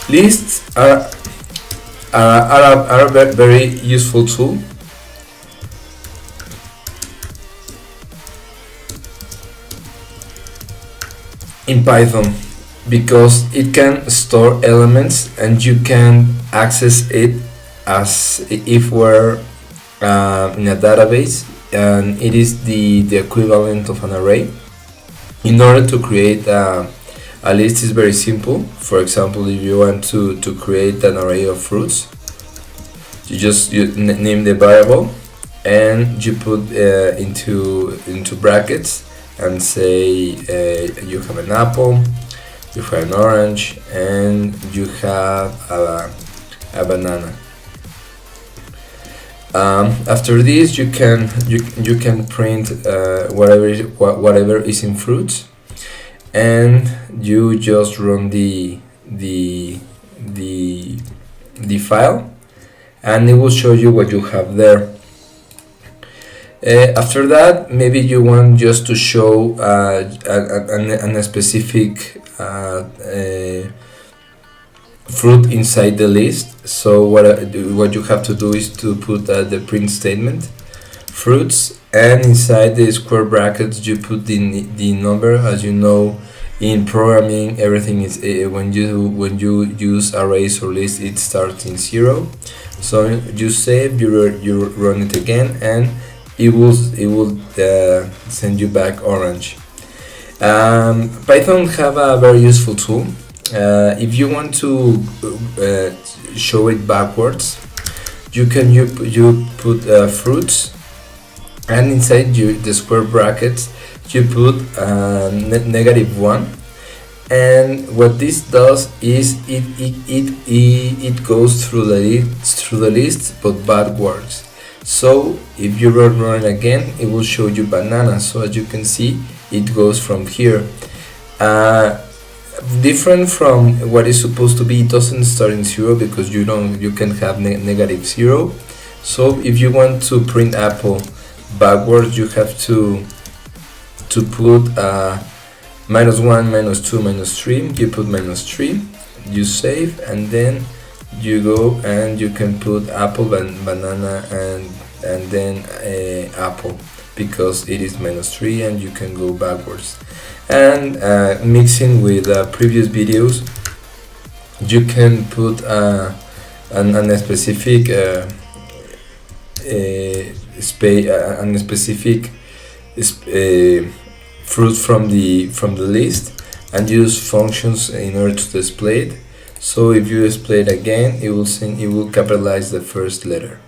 Lists are a very useful tool. In Python, because it can store elements and you can access it as if we're in a database, and it is the equivalent of an array. In order to create a list is very simple. For example, if you want to create an array of fruits, you just name the variable and you put into brackets and say you have an apple, you have an orange, and you have a banana. After this, you can print whatever is in fruits, and you just run the file, and it will show you what you have there. After that, maybe you want just to show a specific fruit inside the list. So what you have to do is to put the print statement fruits, and inside the square brackets you put the number. As you know, in programming, everything is when you use arrays or lists, it starts in 0. So you save, you run it again, and it will send you back orange. Python have a very useful tool. If you want to show it backwards, you put fruits, and inside the square brackets you put -1, and what this does is it goes through the list but backwards. So if you run again, it will show you banana. So as you can see, it goes from here. Different from what is supposed to be, it doesn't start in 0 because you can have -0. So if you want to print apple backwards, you have to put -1, -2, -3. You put -3, you save, and then you go and you can put apple, banana, and then apple, because it is -3 and you can go backwards. And mixing with previous videos, you can put a specific fruit from the list, and use functions in order to display it. So if you display it again, it will capitalize the first letter.